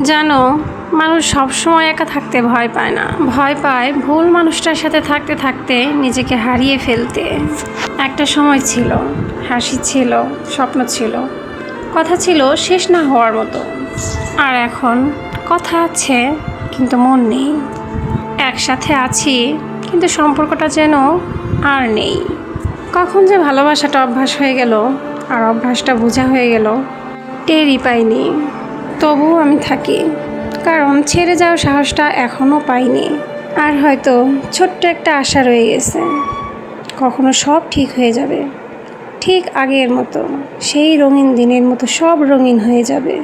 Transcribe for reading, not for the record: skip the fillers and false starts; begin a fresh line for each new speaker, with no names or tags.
জানো, মানুষ সবসময় একা থাকতে ভয় পায় না, ভয় পায় ভুল মানুষটার সাথে থাকতে থাকতে নিজেকে হারিয়ে ফেলতে। একটা সময় ছিল, হাসি ছিল, স্বপ্ন ছিল, কথা ছিল শেষ না হওয়ার মতো। আর এখন কথা আছে কিন্তু মন নেই। একসাথে আছি কিন্তু সম্পর্কটা যেন আর নেই। কখন যে ভালোবাসাটা অভ্যাস হয়ে গেল আর অভ্যাসটা বোঝা হয়ে গেল টেরই পাইনি। তবুও আমি থাকি, কারণ ছেড়ে যাওয়ার সাহসটা এখনও পাইনি। আর হয়তো ছোট্ট একটা আশা রয়ে গেছে, কখনো সব ঠিক হয়ে যাবে, ঠিক আগের মতো, সেই রঙিন দিনের মতো সব রঙিন হয়ে যাবে।